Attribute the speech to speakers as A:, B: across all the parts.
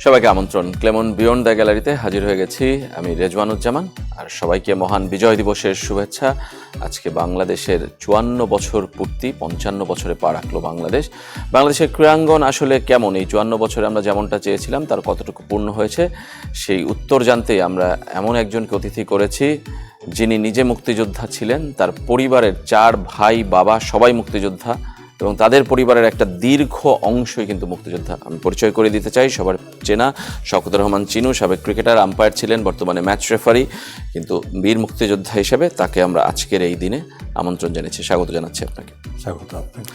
A: সবাইকে আমন্ত্রণ। Clemon beyond the গ্যালারিতে হাজির হয়ে গেছি আমি রেজওয়ানুজ্জামান, আর সবাইকে মহান বিজয় দিবসের শুভেচ্ছা। আজকে বাংলাদেশের 54 বছর পূর্তি, 55 বছরে পা রাখলো বাংলাদেশ। বাংলাদেশের ক্রীড়াঙ্গন আসলে কেমন, এই 54 বছরে আমরা যেমনটা চেয়েছিলাম তার কতটুকু পূর্ণ হয়েছে, সেই উত্তর জানতেই আমরা এমন একজনকে অতিথি করেছি যিনি নিজে মুক্তিযোদ্ধা ছিলেন, তার পরিবারের 4 ভাই বাবা সবাই মুক্তিযোদ্ধা এবং তাদের পরিবারের একটা দীর্ঘ অংশই কিন্তু মুক্তিযোদ্ধা। আমি পরিচয় করে দিতে চাই, সবার চেনা শওকতুর রহমান চিনু, সাবেক ক্রিকেটার, আম্পায়ার ছিলেন, বর্তমানে ম্যাচ রেফারি, কিন্তু বীর মুক্তিযোদ্ধা হিসেবে তাকে আমরা আজকের এই দিনে আমন্ত্রণ জানিয়েছি। স্বাগত জানাচ্ছি আপনাকে।
B: স্বাগত আপনাকে।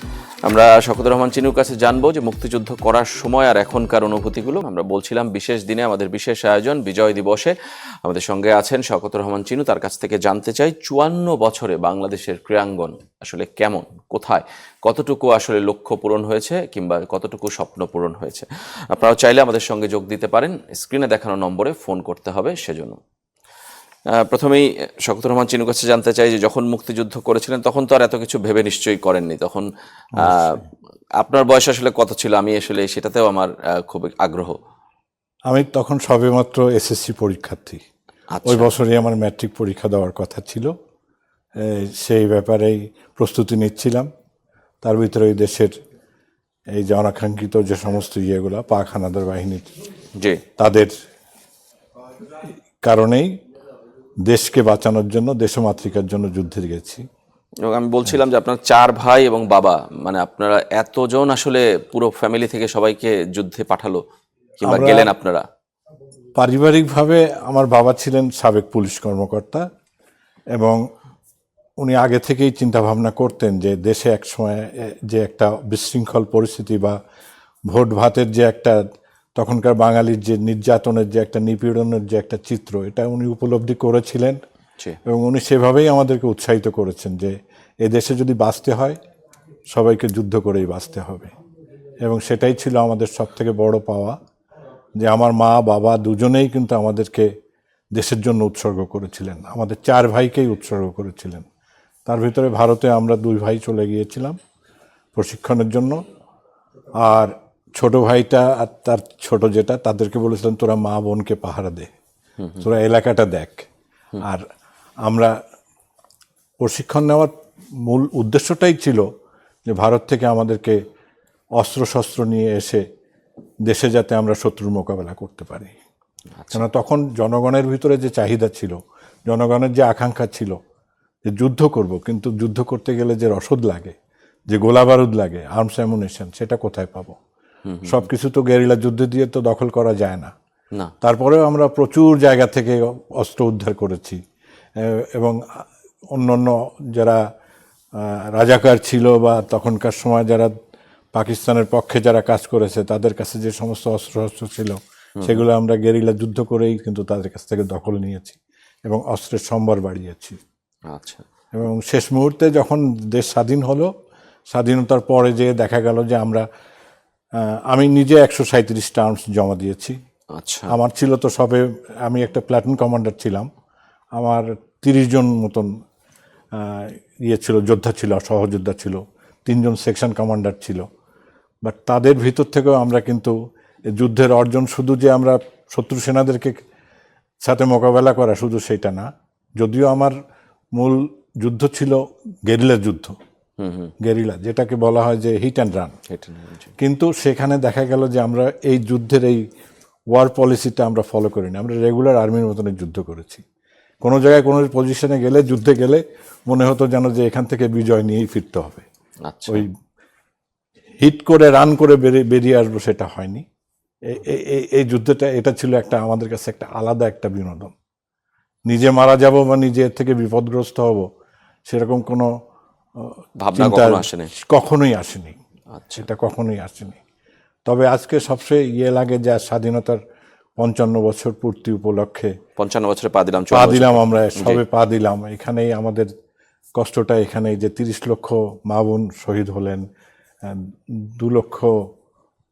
A: আমরা শওকতুর রহমান চিনুর কাছে জানবো যে মুক্তিযুদ্ধ করার সময় আর এখনকার অনুভূতিগুলো। আমরা বলছিলাম বিশেষ দিনে আমাদের বিশেষ আয়োজন বিজয় দিবসে আমাদের সঙ্গে আছেন শওকতুর রহমান চিনু। তার কাছ থেকে জানতে চাই 54 বছরে বাংলাদেশের ক্রীড়াঙ্গন আসলে কেমন, কোথায়, কতটুকু আসলে লক্ষ্য পূরণ হয়েছে কিংবা কতটুকু স্বপ্ন পূরণ হয়েছে। আপনারাও চাইলে আমাদের সঙ্গে যোগ দিতে পারেন, স্ক্রিনে দেখানো নম্বরে ফোন করতে হবে সেজন্য। প্রথমেই শওকতুর রহমান চিনুর কাছে জানতে চাই যে যখন মুক্তিযুদ্ধ করেছিলেন তখন তো আর এত কিছু ভেবে নিশ্চয়ই করেননি, তখন আপনার বয়স আসলে কত ছিল? আমি আসলে সেটাতেও আমার খুব আগ্রহ।
B: আমি তখন সবেমাত্র এসএসসি পরীক্ষার্থী। ওই বছরই আমার ম্যাট্রিক পরীক্ষা দেওয়ার কথা ছিল, সেই ব্যাপারেই প্রস্তুতি নিচ্ছিলাম। তার ভিতরে ওই দেশের এই যে অনাকাঙ্ক্ষিত যে সমস্ত ইয়েগুলো পাক হানাদার বাহিনীর,
A: জি,
B: তাদের কারণেই দেশকে বাঁচানোর জন্য, দেশমাতৃকার জন্য যুদ্ধে গেছি।
A: এবং আমি বলছিলাম যে আপনার 4 ভাই এবং বাবা, মানে আপনারা এতজন আসলে পুরো ফ্যামিলি থেকে সবাইকে যুদ্ধে পাঠালো কিংবা গেলেন আপনারা?
B: পারিবারিকভাবে আমার বাবা ছিলেন সাবেক পুলিশ কর্মকর্তা এবং উনি আগে থেকেই চিন্তা ভাবনা করতেন যে দেশে এক সময় যে একটা বিশৃঙ্খল পরিস্থিতি বা ভোট ভাতের যে একটা তখনকার বাঙালির যে নির্যাতনের যে একটা নিপীড়নের যে একটা চিত্র, এটা উনি উপলব্ধি করেছিলেন এবং উনি সেভাবেই আমাদেরকে উৎসাহিত করেছেন যে এ দেশে যদি বাঁচতে হয় সবাইকে যুদ্ধ করেই বাঁচতে হবে। এবং সেটাই ছিল আমাদের সবথেকে বড় পাওয়া, যে আমার মা বাবা দুজনেই কিন্তু আমাদেরকে দেশের জন্য উৎসর্গ করেছিলেন, আমাদের 4 ভাইকেই উৎসর্গ করেছিলেন। তার ভিতরে ভারতে আমরা 2 ভাই চলে গিয়েছিলাম প্রশিক্ষণের জন্য, আর ছোট ভাইটা আর তার ছোট যেটা, তাদেরকে বলেছিলাম তোরা মা বোনকে পাহারা দে, তোরা এলাকাটা দেখ। আর আমরা প্রশিক্ষণ নেওয়ার মূল উদ্দেশ্যটাই ছিল যে ভারত থেকে আমাদেরকে অস্ত্রশস্ত্র নিয়ে এসে দেশে যাতে আমরা শত্রুর মোকাবেলা করতে পারি। কেন তখন জনগণের ভিতরে যে চাহিদা ছিল, জনগণের যে আকাঙ্ক্ষা ছিল যে যুদ্ধ করব, কিন্তু যুদ্ধ করতে গেলে যে রসদ লাগে, যে গোলা বারুদ লাগে, আর্মস অ্যামুনিশন, সেটা কোথায় পাবো? সব কিছু তো গেরিলা যুদ্ধ দিয়ে তো দখল করা যায় না। তারপরেও আমরা প্রচুর জায়গা থেকে অস্ত্র উদ্ধার করেছি এবং অন্যান্য যারা রাজাকার ছিল বা তখনকার সময় যারা পাকিস্তানের পক্ষে যারা কাজ করেছে তাদের কাছে যে সমস্ত অস্ত্র ছিল সেগুলো আমরা গেরিলা যুদ্ধ করেই কিন্তু তাদের কাছ থেকে দখল নিয়েছি এবং অস্ত্রের সম্ভার বাড়িয়েছি।
A: আচ্ছা।
B: এবং শেষ মুহূর্তে যখন দেশ স্বাধীন হলো, স্বাধীনতার পরে যে দেখা গেল যে আমি নিজে 137টা আর্মস জমা দিয়েছি।
A: আচ্ছা।
B: আমার ছিল তো সবে, আমি একটা প্ল্যাটুন কমান্ডার ছিলাম, আমার 30 জন মতন ছিল, যোদ্ধা ছিল, সহযোদ্ধা ছিল, 3 জন সেকশন কমান্ডার ছিল। বাট তাদের ভিতর থেকেও আমরা কিন্তু যুদ্ধের অর্জন শুধু যে আমরা শত্রু সেনাদেরকে সাথে মোকাবেলা করা, শুধু সেটা না, যদিও আমার মূল যুদ্ধ ছিল গেরিলা যুদ্ধ, গেরিলা যেটাকে বলা হয় যে হিট অ্যান্ড রান। কিন্তু সেখানে দেখা গেল যে আমরা এই যুদ্ধের এই ওয়ার পলিসিটা আমরা ফলো করিনি, আমরা রেগুলার আর্মির মতনই যুদ্ধ করেছি। কোনো জায়গায় কোনো পজিশনে গেলে, যুদ্ধে গেলে মনে হতো যেন যে এখান থেকে বিজয় নিয়েই ফিরতে হবে। ওই হিট করে রান করে বেরিয়ে আসবো সেটা হয়নি। এই যুদ্ধটা, এটা ছিল একটা আমাদের কাছে একটা আলাদা একটা বিনোদন। নিজে মারা যাব বা নিজের থেকে বিপদগ্রস্ত হব সেরকম কোনো
A: ভাবনা
B: কখনোই আসেনি। সেটা কখনোই আসেনি। তবে আজকে সবচেয়ে লাগে যে স্বাধীনতার 55 বছর পূর্তি উপলক্ষে
A: 55 বছরে পা দিলাম
B: আমরা সবে পা দিলাম। এখানেই আমাদের কষ্টটা, এখানেই যে 30 লক্ষ মা বোন শহীদ হলেন, 2 লক্ষ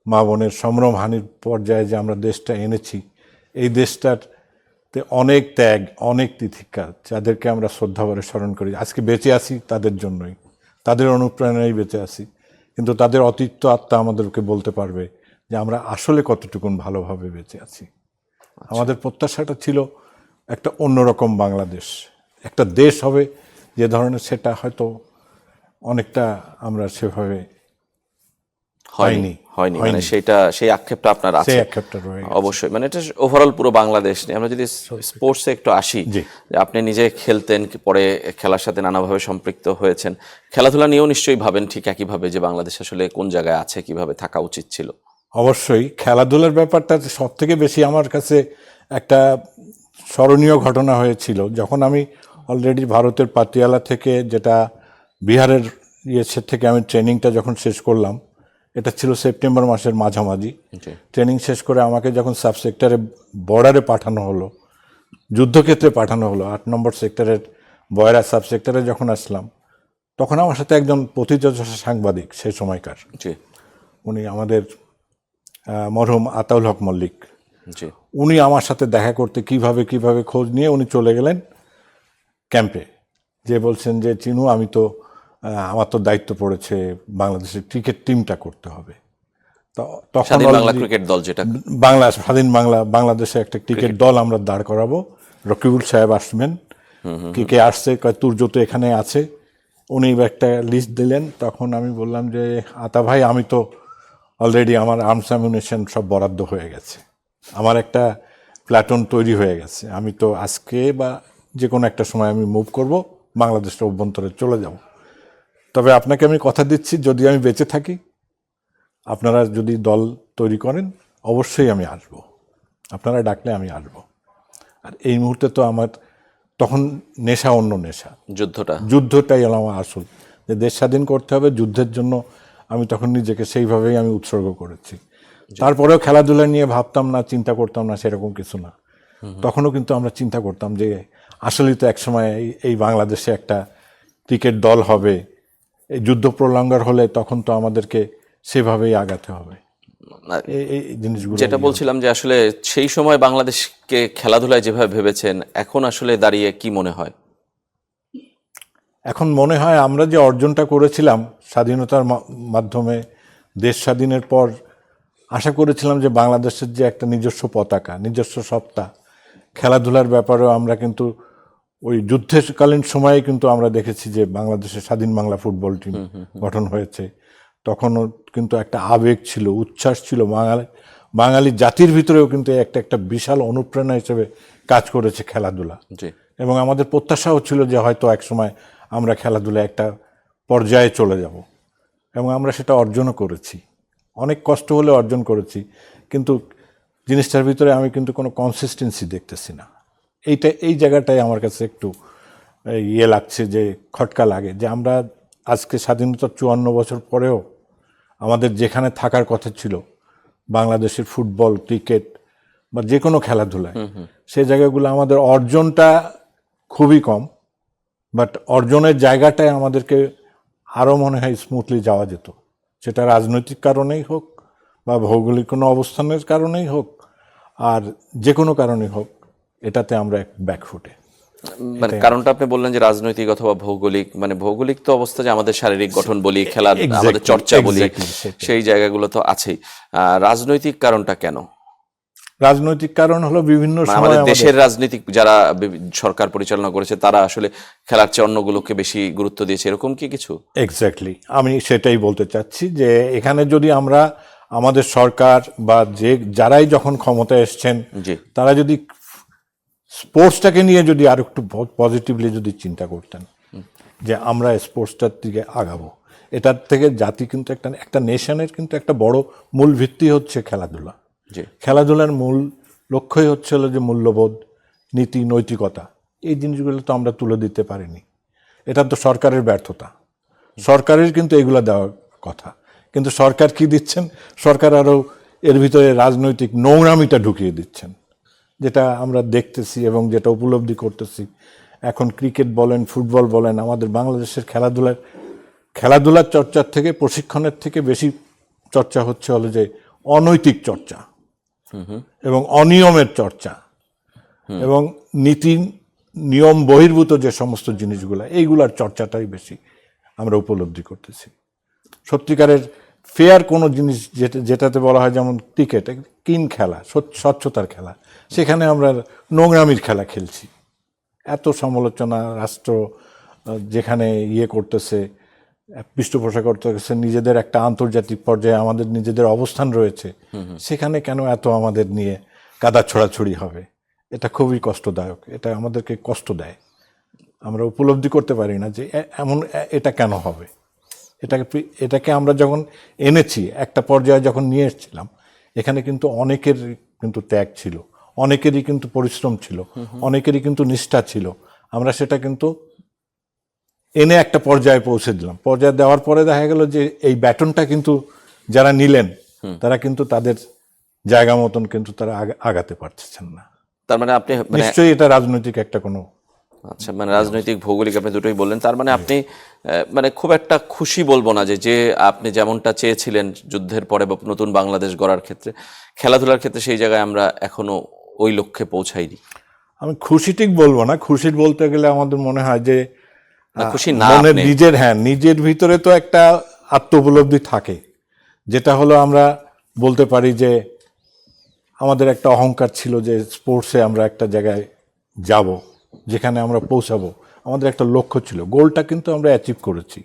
B: মা বোনের সম্ভ্রমহানির পর্যায়ে যে আমরা দেশটা এনেছি, এই দেশটাতে অনেক ত্যাগ, অনেক তিতিক্ষা, যাদেরকে আমরা শ্রদ্ধাভরে স্মরণ করি। আজকে বেঁচে আছি তাদের জন্যই, তাদের অনুপ্রেরণায় বেঁচে আছি। কিন্তু তাদের অতীত আত্মা আমাদেরকে বলতে পারবে যে আমরা আসলে কতটুকুন ভালোভাবে বেঁচে আছি। আমাদের প্রত্যাশাটা ছিল একটা অন্যরকম বাংলাদেশ, একটা দেশ হবে যে ধরনের, সেটা হয়তো অনেকটা আমরা সেভাবে
A: হয়নি হয়নি মানে সেই আক্ষেপটা আপনার আছে।
B: সেই আক্ষেপটা রয়ে গেছে।
A: অবশ্যই, মানে এটা ওভারঅল পুরো বাংলাদেশ নিয়ে। আমরা যদি স্পোর্টসে একটু আসি,
B: জি।
A: যে আপনি নিজে খেলতেন, পরে খেলার সাথে নানাভাবে সম্পৃক্ত হয়েছেন, খেলাধুলা নিয়েও নিশ্চয়ই ভাবেন ঠিক একইভাবে যে বাংলাদেশ আসলে কোন জায়গায় আছে, কিভাবে থাকা উচিত ছিল।
B: অবশ্যই খেলাধুলার ব্যাপারটা সব থেকে বেশি আমার কাছে একটা স্মরণীয় ঘটনা হয়েছিল যখন আমি অলরেডি ভারতের পাতিয়ালা থেকে, যেটা বিহারের ইয়ের থেকে আমি ট্রেনিংটা যখন শেষ করলাম, এটা ছিল সেপ্টেম্বর মাসের মাঝামাঝি। ট্রেনিং শেষ করে আমাকে যখন সাব সেক্টরে বর্ডারে পাঠানো হলো, যুদ্ধক্ষেত্রে পাঠানো হলো, 8 নম্বর সেক্টরের বয়রা সাব সেক্টরে যখন আসলাম, তখন আমার সাথে একজন প্রথিতযশা সাংবাদিক সেই সময়কার,
A: জি
B: উনি আমাদের মরহুম আতাউল হক মল্লিক,
A: জি
B: উনি আমার সাথে দেখা করতে কিভাবে খোঁজ নিয়ে উনি চলে গেলেন ক্যাম্পে, যে বলছেন যে চিনু, আমি তো আমার তো দায়িত্ব পড়েছে বাংলাদেশের ক্রিকেট টিমটা করতে হবে। তো তখন
A: স্বাধীন বাংলা ক্রিকেট দল, যেটা
B: স্বাধীন বাংলাদেশে একটা ক্রিকেট দল আমরা দাঁড় করাবো, রকিবুল সাহেব আসবেন, কে আসছে, তুর্য তো এখানে আছে, উনি একটা লিস্ট দিলেন। তখন আমি বললাম যে আতা ভাই, আমি তো অলরেডি আমার আর্মস অ্যামিউনিশন সব বরাদ্দ হয়ে গেছে, আমার একটা প্ল্যাটুন তৈরি হয়ে গেছে, আমি তো আজকে বা যে কোনো একটা সময় আমি মুভ করব, বাংলাদেশের অভ্যন্তরে চলে যাব। তবে আপনাকে আমি কথা দিচ্ছি, যদি আমি বেঁচে থাকি, আপনারা যদি দল তৈরি করেন, অবশ্যই আমি আসব, আপনারা ডাকলে আমি আসব। আর এই মুহূর্তে তো আমার তখন নেশা, অন্য নেশা, যুদ্ধটাই হলো আমার আসল, যে দেশ স্বাধীন করতে হবে, যুদ্ধের জন্য আমি তখন নিজেকে সেইভাবেই আমি উৎসর্গ করেছি। তারপরেও খেলাধুলা নিয়ে ভাবতাম না, চিন্তা করতাম না, সেরকম কিছু না। তখনও কিন্তু আমরা চিন্তা করতাম যে আসলেই তো একসময় এই বাংলাদেশে একটা ক্রিকেট দল হবে, এই যুদ্ধ প্রলঙ্গার হলে তখন তো আমাদেরকে সেভাবেই আগাতে হবে। এই জিনিসগুলো
A: যেটা বলছিলাম যে আসলে সেই সময় বাংলাদেশকে খেলাধুলায় যেভাবে ভেবেছেন, এখন আসলে দাঁড়িয়ে কি মনে হয়?
B: এখন মনে হয় আমরা যে অর্জনটা করেছিলাম স্বাধীনতার মাধ্যমে, দেশ স্বাধীনের পর আশা করেছিলাম যে বাংলাদেশের যে একটা নিজস্ব পতাকা, নিজস্ব সত্তা, খেলাধুলার ব্যাপারেও আমরা কিন্তু ওই যুদ্ধকালীন সময়ে কিন্তু আমরা দেখেছি যে বাংলাদেশের স্বাধীন বাংলা ফুটবল টিম গঠন হয়েছে। তখনও কিন্তু একটা আবেগ ছিল, উচ্ছ্বাস ছিল, বাঙালি জাতির ভিতরেও কিন্তু একটা বিশাল অনুপ্রেরণা হিসেবে কাজ করেছে খেলাধুলা। এবং আমাদের প্রত্যাশাও ছিল যে হয়তো একসময় আমরা খেলাধুলা একটা পর্যায়ে চলে যাব, এবং আমরা সেটা অর্জনও করেছি, অনেক কষ্ট হলে অর্জন করেছি। কিন্তু জিনিসটার ভিতরে আমি কিন্তু কোনো কনসিস্টেন্সি দেখতেছি না। এই জায়গাটাই আমার কাছে একটু লাগছে, যে খটকা লাগে, যে আমরা আজকে স্বাধীনতার 54 বছর পরেও আমাদের যেখানে থাকার কথা ছিল বাংলাদেশের ফুটবল, ক্রিকেট বা যে কোনো খেলাধুলায়, সেই জায়গাগুলো আমাদের অর্জনটা খুবই কম, বাট অর্জনের জায়গাটায় আমাদেরকে আরও মনে হয় স্মুথলি যাওয়া যেত। সেটা রাজনৈতিক কারণেই হোক বা ভৌগোলিক কোনো অবস্থানের কারণেই হোক, আর যে কোনো কারণেই হোক, এটাতে আমরা ব্যাকফুটে।
A: মানে কারণটা আপনি বললেন যে রাজনৈতিক অথবা ভৌগোলিক, মানে ভৌগোলিক তো অবস্থা যে আমাদের শারীরিক গঠন বলি, খেলার আমাদের চর্চা বলি, সেই জায়গাগুলো তো আছেই। রাজনৈতিক কারণটা কেন?
B: রাজনৈতিক কারণ হলো বিভিন্ন সময়
A: আমাদের দেশের রাজনীতিক যারা সরকার পরিচালনা করেছে, তারা আসলে খেলার চেয়ে অন্যগুলোকে বেশি গুরুত্ব দিয়েছে, এরকম কি কিছু?
B: এক্স্যাক্টলি, আমি সেটাই বলতে চাচ্ছি, যে এখানে যদি আমরা আমাদের সরকার বা যারাই যখন ক্ষমতায় এসছেন, তারা যদি স্পোর্টসটাকে নিয়ে যদি আর একটু পজিটিভলি যদি চিন্তা করতেন, যে আমরা স্পোর্টসটার দিকে আগাবো, এটার থেকে জাতি কিন্তু একটা নেশনের কিন্তু একটা বড় মূল ভিত্তি হচ্ছে খেলাধুলা। খেলাধুলার মূল লক্ষ্যই হচ্ছে হলো যে মূল্যবোধ, নীতি, নৈতিকতা, এই জিনিসগুলো তো আমরা তুলে দিতে পারিনি। এটা তো সরকারের ব্যর্থতা, সরকারের কিন্তু এগুলো দেওয়ার কথা, কিন্তু সরকার কি দিচ্ছেন, সরকার আরও এর ভিতরে রাজনৈতিক নোংরামিটা ঢুকিয়ে দিচ্ছেন, যেটা আমরা দেখতেছি এবং যেটা উপলব্ধি করতেছি। এখন ক্রিকেট বলেন, ফুটবল বলেন, আমাদের বাংলাদেশের খেলাধুলার চর্চার থেকে, প্রশিক্ষণের থেকে বেশি চর্চা হচ্ছে হলো যে অনৈতিক চর্চা এবং অনিয়মের চর্চা এবং নীতি নিয়ম বহির্ভূত যে সমস্ত জিনিসগুলো, এইগুলার চর্চাটাই বেশি আমরা উপলব্ধি করতেছি। সত্যিকারের ফেয়ার কোনো জিনিস যেটাতে বলা হয় যেমন ক্রিকেট ক্লিন খেলা, স্বচ্ছতার খেলা, সেখানে আমরা নোংরামির খেলা খেলছি। এত সমালোচনা রাষ্ট্র যেখানে করতেছে, পৃষ্ঠপোষক করতেছে, নিজেদের একটা আন্তর্জাতিক পর্যায়ে আমাদের নিজেদের অবস্থান রয়েছে, সেখানে কেন এত আমাদের নিয়ে কাদা ছড়াছড়ি হবে? এটা খুবই কষ্টদায়ক, এটা আমাদেরকে কষ্ট দেয়। আমরা উপলব্ধি করতে পারি না যে এটা কেন হবে। এটাকে আমরা যখন এনেছি, একটা পর্যায়ে যখন নিয়ে এসেছিলাম, এখানে কিন্তু অনেকের কিন্তু ত্যাগ ছিল, অনেকেরই কিন্তু পরিশ্রম ছিল, অনেকেরই কিন্তু নিষ্ঠা ছিল। আমরা সেটা কিন্তু এনে একটা পর্যায়ে পৌঁছে দিলাম। পর্যায়ে দেওয়ার পরে দেখা গেল যে এই ব্যাটনটা কিন্তু যারা নিলেন তারা কিন্তু তাদের জায়গা মতন কিন্তু তারা আগাতে পারছেন না।
A: তার মানে আপনি
B: নিশ্চয়ই এটা রাজনৈতিক একটা কোনো
A: আচ্ছা, মানে রাজনৈতিক ভৌগোলিক আপনি দুটোই বললেন। তার মানে আপনি মানে খুব একটা খুশি বলবো না যে আপনি যেমনটা চেয়েছিলেন যুদ্ধের পরে বা নতুন বাংলাদেশ গড়ার ক্ষেত্রে, খেলাধুলার ক্ষেত্রে সেই জায়গায় আমরা এখনো ওই লক্ষ্যে পৌঁছাইনি।
B: আমি খুশি ঠিক বলবো না, খুশির বলতে গেলে আমাদের মনে হয় যে
A: খুশি না
B: মনের নিজের ভিতরে তো একটা আত্ম উপলব্ধি থাকে, যেটা হলো আমরা বলতে পারি যে আমাদের একটা অহংকার ছিল যে স্পোর্টসে আমরা একটা জায়গায় যাব, যেখানে আমরা পৌঁছাবো, আমাদের একটা লক্ষ্য ছিল। গোলটা কিন্তু আমরা অ্যাচিভ করেছি,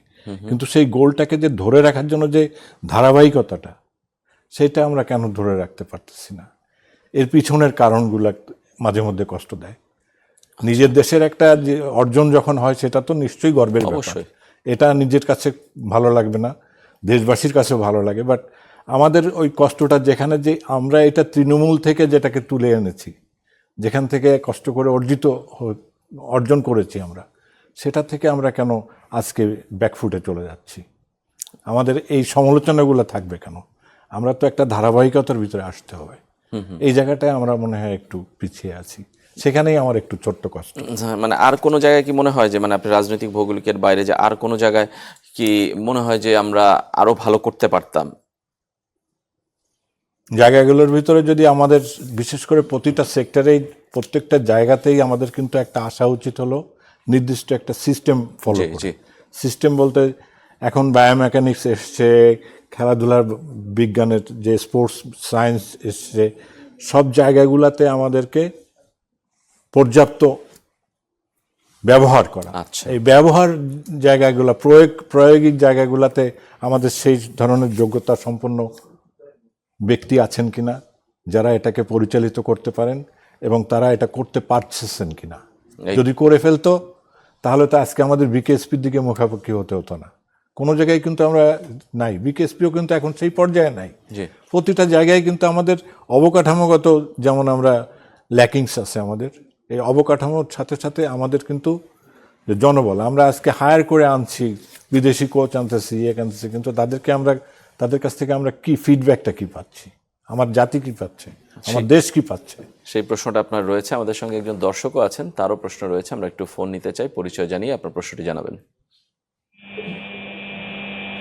B: কিন্তু সেই গোলটাকে যে ধরে রাখার জন্য যে ধারাবাহিকতাটা, সেটা আমরা কেন ধরে রাখতে পারতেছি না? এর পিছনের কারণগুলো মাঝে মধ্যে কষ্ট দেয়। নিজের দেশের একটা যে অর্জন যখন হয়, সেটা তো নিশ্চয়ই গর্বের ব্যাপার। এটা নিজের কাছে ভালো লাগবে না, দেশবাসীর কাছেও ভালো লাগে, বাট আমাদের ওই কষ্টটা যেখানে যে আমরা এটা তৃণমূল থেকে যেটাকে তুলে এনেছি, যেখান থেকে কষ্ট করে অর্জন করেছি আমরা, সেটা থেকে আমরা কেন আজকে ব্যাকফুটে চলে যাচ্ছি? আমাদের এই সমালোচনাগুলো থাকবে কেন? আমরা তো একটা ধারাবাহিকতার ভিতরে আসতে হবে। এই জায়গাটায় আমরা মনে হয় একটু পিছিয়ে আছি, সেখানেই আমার একটু ছোট্ট কষ্ট।
A: মানে আর কোনো জায়গায় কি মনে হয় যে মানে আপনি রাজনৈতিক ভৌগোলিকের বাইরে যে আর কোনো জায়গায় কি মনে হয় যে আমরা আরো ভালো করতে পারতাম?
B: জায়গাগুলোর ভিতরে যদি আমাদের বিশেষ করে প্রতিটা সেক্টরেই, প্রত্যেকটা জায়গাতেই আমাদের কিন্তু একটা আসা উচিত হলো নির্দিষ্ট একটা সিস্টেম ফলো করে। সিস্টেম বলতে এখন বায়োমেকানিক্স এসছে, খেলাধুলার বিজ্ঞানের যে স্পোর্টস সায়েন্স এসছে, সব জায়গাগুলোতে আমাদেরকে পর্যাপ্ত ব্যবহার করা। এই ব্যবহার জায়গাগুলো, প্রয়োগিক জায়গাগুলোতে আমাদের সেই ধরনের যোগ্যতা সম্পন্ন ব্যক্তি আছেন কিনা, যারা এটাকে পরিচালিত করতে পারেন এবং তারা এটা করতে পারছেন কিনা। যদি করে ফেলতো, তাহলে তো আজকে আমাদের বিকেএসপির দিকে মুখাপেক্ষি হতে হতো না। কোনো জায়গায় কিন্তু আমরা নাই, বিকেএসপিও কিন্তু এখন সেই পর্যায়ে নাই। প্রতিটা জায়গায় কিন্তু আমাদের অবকাঠামোগত যেমন আমরা ল্যাকিংস আছে আমাদের, এই অবকাঠামোর সাথে সাথে আমাদের কিন্তু জনবল আমরা আজকে হায়ার করে আনছি, বিদেশি কোচ আনতেছি, আনতেছি, কিন্তু তাদের কাছ থেকে আমরা কি ফিডব্যাকটা কি পাচ্ছি? আমার জাতি কি পাচ্ছে? আমার দেশ কি পাচ্ছে?
A: সেই প্রশ্নটা আপনার রয়েছে। আমাদের সঙ্গে একজন দর্শকও আছেন, তারও প্রশ্ন রয়েছে। আমরা একটু ফোন নিতে চাই, পরিচয় জানিয়ে আপনার প্রশ্নটি জানাবেন।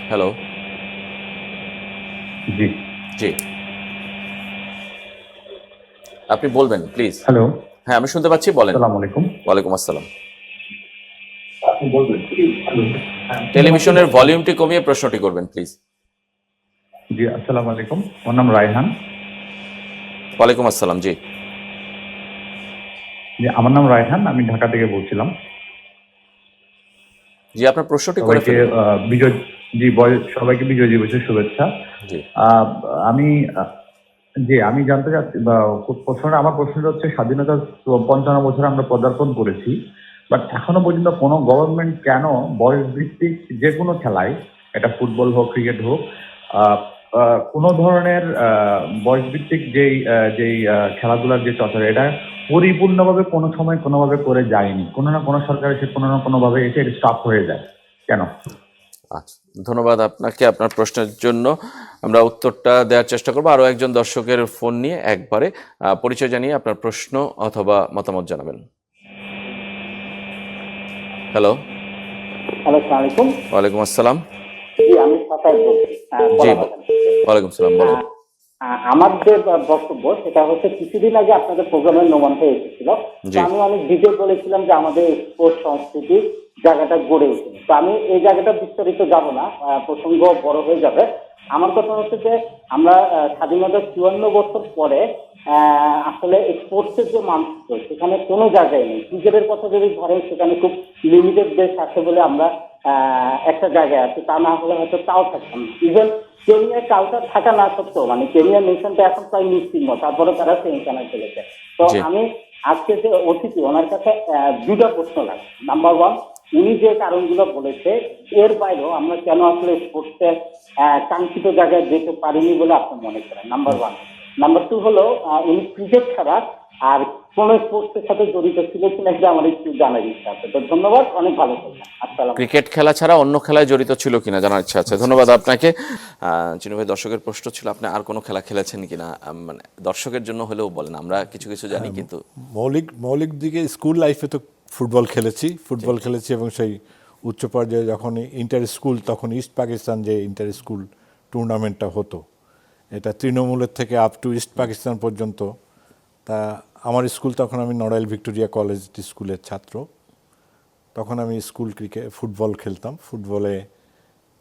A: হ্যালো।
C: জি
A: জি, আপনি বলবেন প্লিজ।
C: হ্যালো।
A: হ্যাঁ, আমি শুনতে পাচ্ছি, বলেন।
C: আসসালামু আলাইকুম।
A: ওয়ালাইকুম আসসালাম।
C: আপনি বলবেন।
A: টেলিভিশনের ভলিউমটি কমিয়ে প্রশ্নটি করবেন প্লিজ।
C: জি, আসসালামু আলাইকুম। আমার নাম রায়হান।
A: ওয়ালাইকুম আসসালাম। জি
C: জি, আমার নাম রায়হান, আমি ঢাকা থেকে বলছিলাম।
A: জি, আপনার প্রশ্নটি করে ফেলুন।
C: সবাইকে বিজয় দিবসের শুভেচ্ছা।
A: জি,
C: আমি জানতে চাচ্ছি, আমার প্রশ্নটা হচ্ছে, স্বাধীনতার 55 বছর আমরা পদার্পণ করেছি, বাট এখনো পর্যন্ত কোনো গভর্নমেন্ট কেন বয়স ভিত্তিক যে কোনো খেলায়, এটা ফুটবল হোক, ক্রিকেট হোক, কোনো ধরনের বয়স ভিত্তিক যেই খেলাধুলার যে চর্চা, এটা পরিপূর্ণভাবে কোনো সময় কোনোভাবে করে যায়নি? কোনো না কোনো সরকার এসে কোনো না কোনোভাবে এসে স্টপ হয়ে যায় কেন?
A: আচ্ছা, ধন্যবাদ আপনাকে আপনার প্রশ্নের জন্য। আমরা উত্তরটা দেওয়ার চেষ্টা করবো। আরও একজন দর্শকের ফোন নিয়ে একবারে পরিচয় জানিয়ে আপনার প্রশ্ন অথবা মতামত জানাবেন। হ্যালো।
D: হ্যালো, আসসালামু আলাইকুম।
A: ওয়ালাইকুম আসসালাম।
D: জি, আমি সাফায়েত বলছি।
A: জি, ওয়ালাইকুম সালাম, বলুন।
D: আমার যে বক্তব্য সেটা হচ্ছে, কিছুদিন আগে আপনাদের প্রোগ্রামের নোমান্তে এসেছিল, আমি অনেক ডিটেল বলেছিলাম যে আমাদের স্পোর্টস সংস্কৃতি জায়গাটা গড়ে উঠেছে। তো আমি এই জায়গাটা বিস্তারিত যাব না, প্রসঙ্গ বড় হয়ে যাবে। আমার কথা হচ্ছে যে আমরা স্বাধীনতার 54 বছর পরে আসলে স্পোর্টসের যে মানচিত্র সেখানে কোনো জায়গায় নেই। ক্রিকেটের কথা যদি ধরেন সেখানে খুব লিমিটেড দেশ আছে বলে আমরা একটা জায়গায় আছি, তা না হলে হয়তো তাও থাকতাম না। ইভেন কেনিয়ার কালচার থাকা না সত্ত্বেও মানে কেনিয়ার নেশনটা এখন প্রায় নিশ্চিহ্ন, তারপরে তারা সেমিফাইনাল খেলেছে। তো
A: জি।
D: আমি আজকে যে অতিথি ওনার কাছে দুটা প্রশ্ন লাগে। নাম্বার ওয়ান, উনি যে কারণগুলো বলেছে এর বাইরেও আমরা কেন আসলে স্পোর্টসে কাঙ্ক্ষিত জায়গায় যেতে পারিনি বলে আপনি মনে করেন, নাম্বার ওয়ান। নাম্বার টু হলো উনি ক্রিকেট ছাড়া আর কোন স্পোর্টসের সাথে জড়িত ছিল কিনা সেটা আমার একটু জানার ইচ্ছা আছে। তো ধন্যবাদ, অনেক ভালো থাকবেন। আসসালাম।
A: ক্রিকেট খেলা ছাড়া অন্য খেলায় জড়িত ছিল কিনা জানার ইচ্ছা আছে। ধন্যবাদ আপনাকে। চিনু ভাই, দর্শকের প্রশ্ন ছিল আপনি আর কোনো খেলা খেলেছেন কিনা, মানে দর্শকের জন্য হলেও বলেন, আমরা কিছু কিছু জানি কিন্তু।
B: মৌলিক দিকে স্কুল লাইফে তো ফুটবল খেলেছি এবং সেই উচ্চ পর্যায়ে যখন ইন্টার স্কুল, তখন ইস্ট পাকিস্তান যে ইন্টার স্কুল টুর্নামেন্টটা হতো, এটা তৃণমূলের থেকে আপ টু ইস্ট পাকিস্তান পর্যন্ত। তা আমার স্কুল, তখন আমি নড়াইল ভিক্টোরিয়া কলেজ স্কুলের ছাত্র, তখন আমি স্কুল ফুটবল খেলতাম। ফুটবলে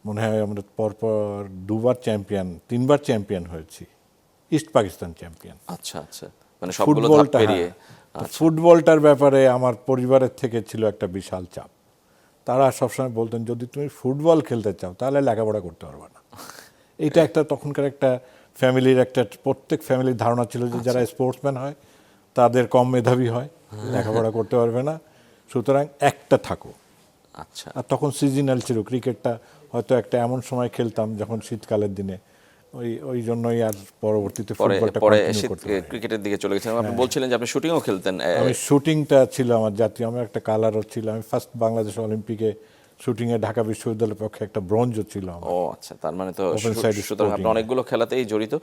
B: মনে হয় আমরা পরপর 2বার চ্যাম্পিয়ন, 3বার চ্যাম্পিয়ন হয়েছি, ইস্ট পাকিস্তান চ্যাম্পিয়ন।
A: আচ্ছা আচ্ছা, মানে সবগুলো ধাপ পেরিয়ে।
B: ফুটবলটার ব্যাপারে আমার পরিবারের থেকে ছিল একটা বিশাল চাপ। তারা সবসময় বলতেন, যদি তুমি ফুটবল খেলতে চাও তাহলে লেখাপড়া করতে পারবে না। এটা একটা তখনকার একটা ফ্যামিলির, একটা প্রত্যেক ফ্যামিলির ধারণা ছিল যে যারা স্পোর্টসম্যান হয় তাদের কম মেধাবী হয়, লেখাপড়া করতে পারবে না, সুতরাং একটা থাকো।
A: আচ্ছা,
B: আর তখন সিজনাল ছিল, ক্রিকেটটা হয়তো একটা এমন সময় খেলতাম যখন শীতকালের দিনে, ওই জন্যই আর পরবর্তীতে ফুটবলটা কন্টিনিউ করতে পারি।
A: ক্রিকেটের দিকে চলে গেছেন। আপনি বলছিলেন যে আপনি শুটিংও খেলতেন।
B: আমি শুটিংটা ছিল আমার জাতীয়, আমার একটা কালারও ছিল। আমি ফার্স্ট বাংলাদেশ অলিম্পিকে শুটিংয়ে ঢাকা বিশ্ববিদ্যালয়ের পক্ষে একটা ব্রোঞ্জও ছিল আমার।
A: ও আচ্ছা, তার মানে তো
B: Open side
A: সুতরাং আপনি
B: sporting।
A: অনেকগুলো খেলাতেই জড়িত।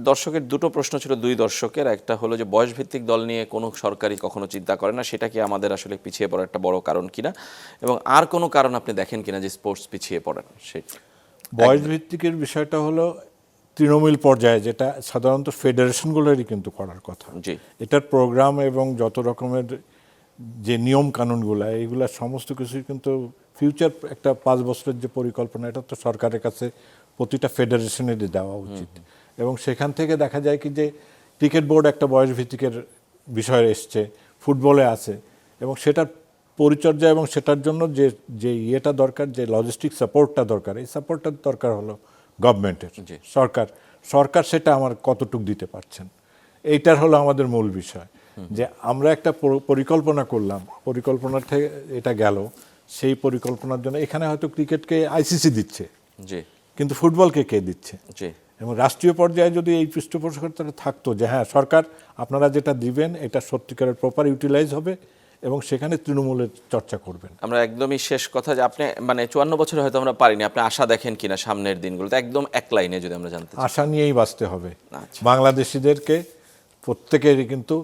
A: দর্শকের দুটো প্রশ্ন ছিল, দুই দর্শকের। একটা হলো যে বয়স ভিত্তিক দল নিয়ে কোনো সরকারি কখনো চিন্তা করে না, সেটা কি আমাদের আসলে পিছিয়ে পড়ার একটা বড় কারণ কিনা, এবং আর কোনো কারণ আপনি দেখেন কিনা যে স্পোর্টস পিছিয়ে পড়েন সেটা।
B: বয়স ভিত্তিকের বিষয়টা হলো তৃণমূল পর্যায়ে, যেটা সাধারণত ফেডারেশনগুলোরই কিন্তু করার কথা।
A: জি।
B: এটার প্রোগ্রাম এবং যত রকমের যে নিয়ম কানুনগুলো, এইগুলা সমস্ত কিছুই কিন্তু ফিউচার একটা 5 বছরের যে পরিকল্পনা, এটা তো সরকারের কাছে প্রতিটা ফেডারেশনেরই দেওয়া উচিত। এবং সেখান থেকে দেখা যায় কি যে ক্রিকেট বোর্ড একটা বয়স ভিত্তিকের বিষয় এসছে, ফুটবলে আছে, এবং সেটার পরিচর্যা এবং সেটার জন্য যে ইয়েটা দরকার, যে লজিস্টিক সাপোর্টটা দরকার, এই সাপোর্টটা দরকার হলো গভর্নমেন্টের, সরকার সেটা আমার কতটুক দিতে পারছেন, এইটার হলো আমাদের মূল বিষয়। যে আমরা একটা পরিকল্পনা করলাম, পরিকল্পনা থেকে এটা গেল, সেই পরিকল্পনার জন্য এখানে হয়তো ক্রিকেটকে আইসিসি দিচ্ছে,
A: জি
B: কিন্তু ফুটবলকে কে দিচ্ছে?
A: জি।
B: এবং রাষ্ট্রীয় পর্যায়ে যদি এই পৃষ্ঠপোষকতা থাকতো যে হ্যাঁ সরকার আপনারা যেটা দিবেন এটা সত্যিকারের প্রপার ইউটিলাইজ হবে এবং সেখানে তৃণমূলের চর্চা করবেন।
A: আমরা একদমই শেষ কথা, যে আপনি মানে 54 বছরে হয়তো আমরা পারিনি, আপনি আশা দেখেন কিনা সামনের দিনগুলোতে, একদম এক লাইনে যদি আমরা জানতে চাই।
B: আশা নিয়েই বাঁচতে হবে।
A: আচ্ছা।
B: বাংলাদেশিদেরকে প্রত্যেকেরই কিন্তু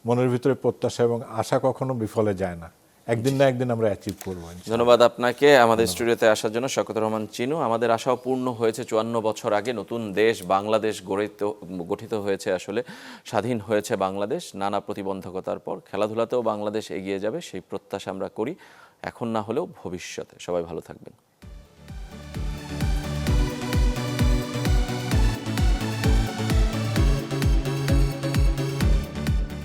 B: মনের ভিতরে প্রত্যাশা এবং আশা কখনো বিফলে যায় না, একদিন না একদিন আমরা অ্যাচিভ করবো।
A: ধন্যবাদ আপনাকে আমাদের স্টুডিওতে আসার জন্য, শওকত রহমান চিনু। আমাদের আশাও পূর্ণ হয়েছে। 54 বছর আগে নতুন দেশ বাংলাদেশ গঠিত হয়েছে, আসলে স্বাধীন হয়েছে বাংলাদেশ নানা প্রতিবন্ধকতার পর। খেলাধুলাতেও বাংলাদেশ এগিয়ে যাবে সেই প্রত্যাশা আমরা করি, এখন না হলেও ভবিষ্যতে। সবাই ভালো থাকবেন।